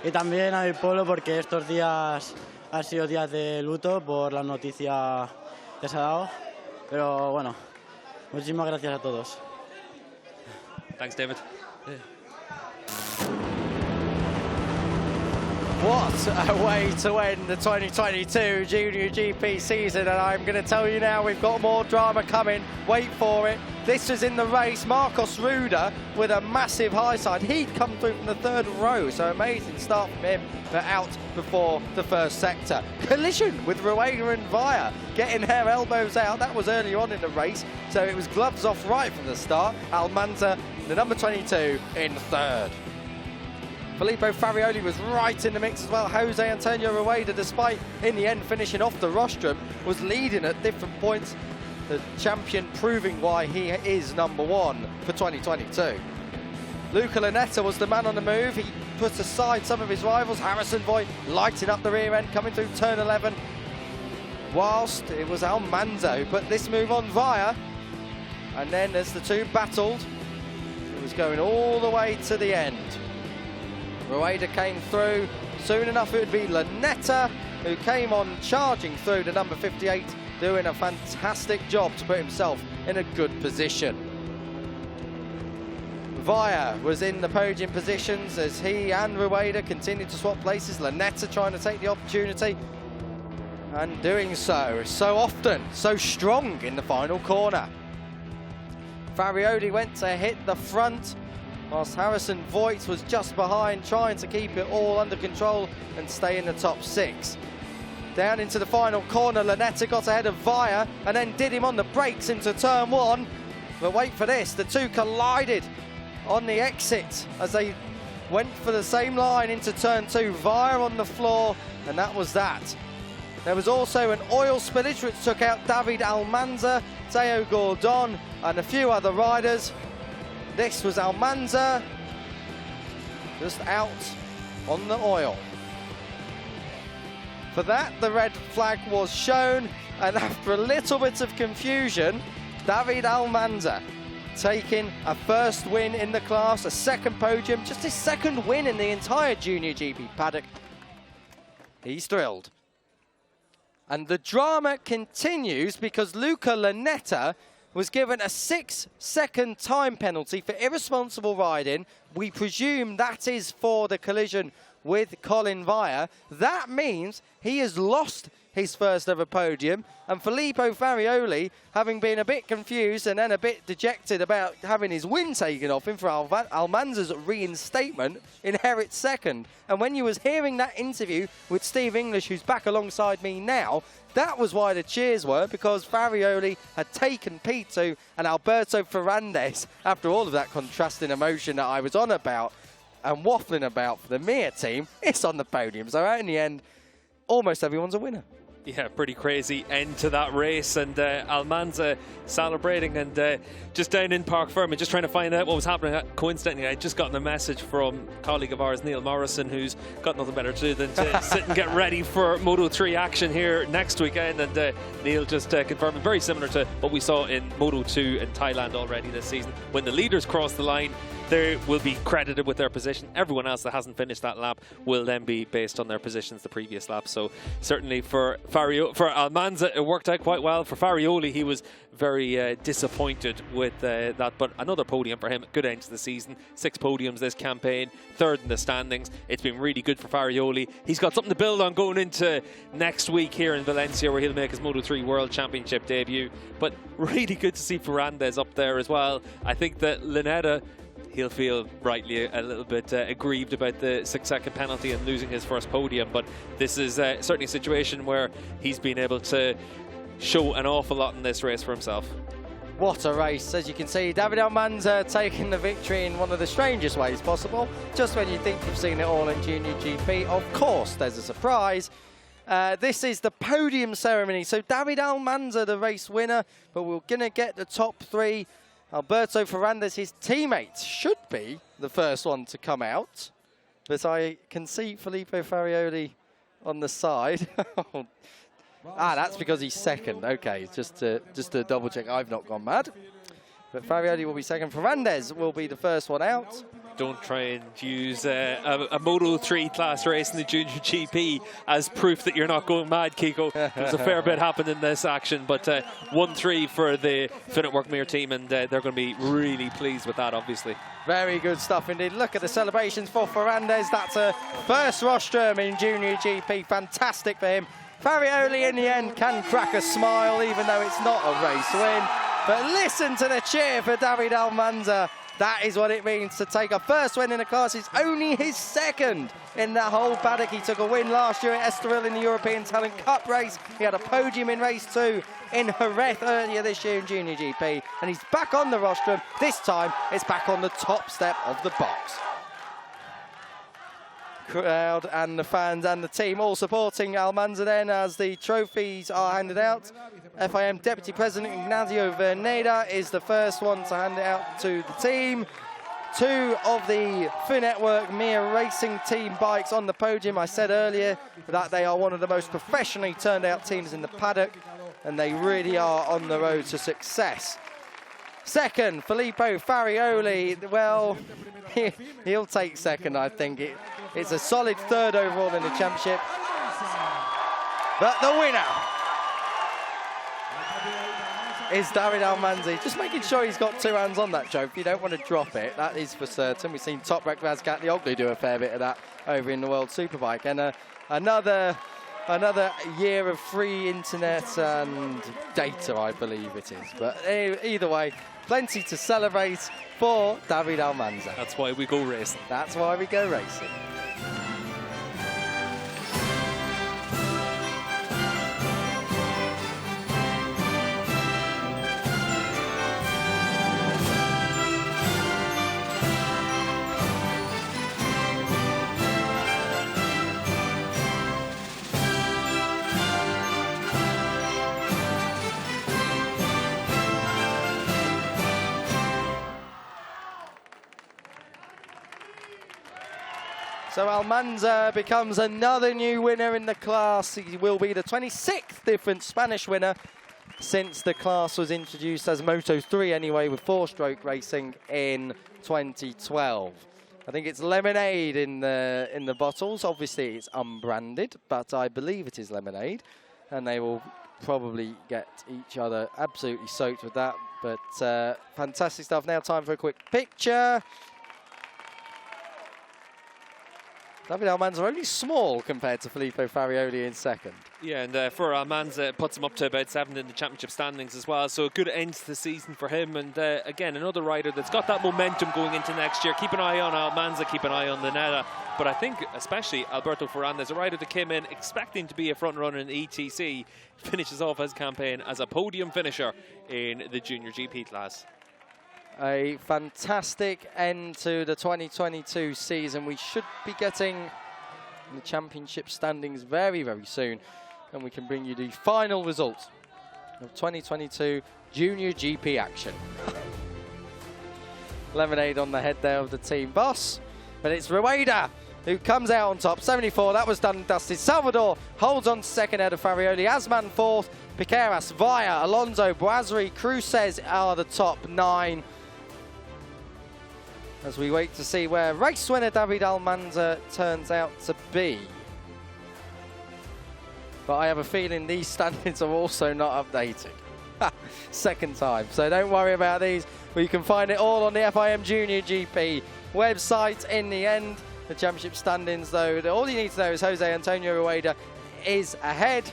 Speaker 5: y también a mi pueblo, porque estos días han sido días de luto por la noticia que se ha dado. Pero bueno, muchísimas gracias a todos.
Speaker 4: Thanks, David.
Speaker 1: What a way to end the 2022 Junior GP season, and I'm going to tell you now, we've got more drama coming. Wait for it. This was in the race. Marcos Ruda with a massive high side. He'd come through from the third row, so amazing start from him, but out before the first sector. Collision with Rueda and Via, getting their elbows out. That was early on in the race, so it was gloves off right from the start. Almanza, the number 22, in third. Filippo Farioli was right in the mix as well. Jose Antonio Rueda, despite in the end finishing off the rostrum, was leading at different points. The champion proving why he is number one for 2022. Luca Lanetta was the man on the move. He put aside some of his rivals. Harrison Voigt lighting up the rear end, coming through turn 11. Whilst it was Almanza who put this move on Via. And then as the two battled, it was going all the way to the end. Rueda came through. Soon enough it would be Lanetta who came on charging through to number 58, doing a fantastic job to put himself in a good position. Via was in the podium positions as he and Rueda continued to swap places. Lanetta trying to take the opportunity and doing so often, so strong in the final corner. Farioli went to hit the front, whilst Harrison Voigt was just behind, trying to keep it all under control and stay in the top six. Down into the final corner, Lanetta got ahead of Via and then did him on the brakes into turn one. But wait for this, the two collided on the exit as they went for the same line into turn two. Via on the floor, and that was that. There was also an oil spillage which took out David Almanza, Teo Gordon and a few other riders. This was Almanza just out on the oil. For that, the red flag was shown, and after a little bit of confusion, David Almanza taking a first win in the class, a second podium, just his second win in the entire Junior GP paddock. He's thrilled. And the drama continues because Luca Lanetta was given a 6-second time penalty for irresponsible riding. We presume that is for the collision with Colin Via. That means he has lost his first ever podium, and Filippo Farioli, having been a bit confused and then a bit dejected about having his win taken off him for Almanza's reinstatement, inherits second. And when you was hearing that interview with Steve English, who's back alongside me now, that was why the cheers were, because Farioli had taken P2 and Alberto Ferrandez, after all of that contrasting emotion that I was on about and waffling about for the Mir team, it's on the podium. So in the end, almost everyone's a winner.
Speaker 4: Yeah, pretty crazy end to that race, and Almanza celebrating, and just down in Park Fermin, just trying to find out what was happening. Coincidentally, I'd just gotten a message from a colleague of ours, Neil Morrison, who's got nothing better to do than to sit and get ready for Moto3 action here next weekend, and Neil just confirming very similar to what we saw in Moto2 in Thailand already this season. When the leaders cross the line, they will be credited with their position. Everyone else that hasn't finished that lap will then be based on their positions the previous lap. So certainly for Almanza, it worked out quite well. For Farioli, he was very disappointed with that, but another podium for him. Good end to the season. 6 podiums this campaign, 3rd in the standings. It's been really good for Farioli. He's got something to build on going into next week here in Valencia, where he'll make his Moto3 World Championship debut. But really good to see Ferrandez up there as well. I think that Lanetta, he'll feel rightly a little bit aggrieved about the 6-second penalty and losing his first podium, but this is certainly a situation where he's been able to show an awful lot in this race for himself.
Speaker 1: What a race. As you can see, David Almanza taking the victory in one of the strangest ways possible. Just when you think you've seen it all in Junior GP, of course there's a surprise. This is the podium ceremony. So David Almanza, the race winner, but we're going to get the top three. Alberto Ferrandez, his teammate, should be the first one to come out. But I can see Filippo Farioli on the side. That's because he's second. Okay, just to double check, I've not gone mad. But Farioli will be second. Ferrandez will be the first one out.
Speaker 4: Don't try and use a Moto 3 class race in the Junior GP as proof that you're not going mad, Kiko. There's a fair bit happened in this action, but 1-3 for the Finetwork Mir team, and they're going to be really pleased with that, obviously.
Speaker 1: Very good stuff indeed. Look at the celebrations for Ferrandez. That's a first rostrum in Junior GP. Fantastic for him. Farioli in the end can crack a smile, even though it's not a race win. But listen to the cheer for David Almanza. That is what it means to take a first win in a class. It's only his second in that whole paddock. He took a win last year at Estoril in the European Talent Cup race. He had a podium in race 2 in Jerez earlier this year in Junior GP. And he's back on the rostrum. This time, it's back on the top step of the box. Crowd and the fans and the team all supporting Almanza then as the trophies are handed out. FIM Deputy President Ignacio Verneda is the first one to hand it out to the team. 2 of the Finetwork Mir Racing team bikes on the podium. I said earlier that they are one of the most professionally turned out teams in the paddock, and they really are on the road to success. Second, Filippo Farioli. Well, he'll take second, I think. It's a solid third overall in the championship. But the winner is David Almanza. Just making sure he's got 2 hands on that trophy. You don't want to drop it. That is for certain. We've seen Toprak Razgatlioglu do a fair bit of that over in the World Superbike. And another year of free internet and data, I believe it is. But either way, plenty to celebrate for David Almanza.
Speaker 4: That's why we go racing.
Speaker 1: That's why we go racing. So Almanza becomes another new winner in the class. He will be the 26th different Spanish winner since the class was introduced as Moto 3 anyway, with 4-stroke racing in 2012. I think it's lemonade in the bottles. Obviously it's unbranded, but I believe it is lemonade, and they will probably get each other absolutely soaked with that. But fantastic stuff. Now time for a quick picture. David Almanza only small compared to Filippo Farioli in second.
Speaker 4: Yeah, and for Almanza, it puts him up to about 7th in the championship standings as well. So a good end to the season for him. And again, another rider that's got that momentum going into next year. Keep an eye on Almanza, keep an eye on Linetta. But I think especially Alberto Ferrandez, a rider that came in expecting to be a front runner in the ETC, finishes off his campaign as a podium finisher in the Junior GP class.
Speaker 1: A fantastic end to the 2022 season. We should be getting the championship standings very, very soon, and we can bring you the final results of 2022 Junior GP action. Lemonade on the head there of the team boss, but it's Rueda who comes out on top. 74, that was done and dusted. Salvador holds on to second ahead of Farioli. Asman fourth. Piqueras, Vaya, Alonso, Boisri, Cruces are the top 9. As we wait to see where race winner David Almanza turns out to be. But I have a feeling these standings are also not updated. Second time, so don't worry about these. We can find it all on the FIM Junior GP website in the end. The championship standings, though, all you need to know is Jose Antonio Rueda is ahead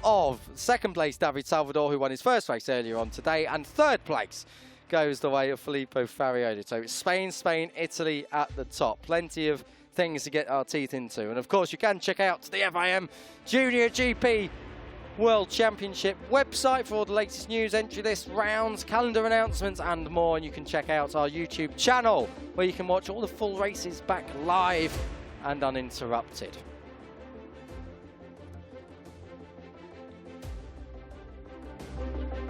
Speaker 1: of second place David Salvador, who won his first race earlier on today, and third place goes the way of Filippo Farioli. So it's Spain, Italy at the top. Plenty of things to get our teeth into. And of course, you can check out the FIM Junior GP World Championship website for all the latest news, entry lists, rounds, calendar announcements and more. And you can check out our YouTube channel where you can watch all the full races back live and uninterrupted.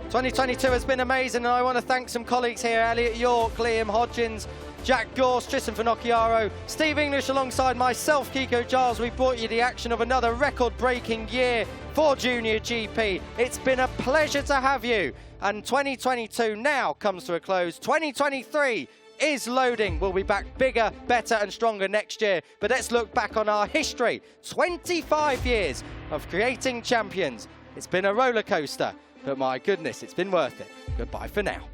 Speaker 1: '22 has been amazing, and I want to thank some colleagues here: Elliot York, Liam Hodgins, Jack Gorse, Tristan Finocchiaro, Steve English alongside myself, Kiko Giles. We brought you the action of another record-breaking year for Junior GP. It's been a pleasure to have you, and 2022 now comes to a close. 2023 is loading. We'll be back bigger, better and stronger next year, but let's look back on our history. 25 years of creating champions. It's been a roller coaster, but my goodness, it's been worth it. Goodbye for now.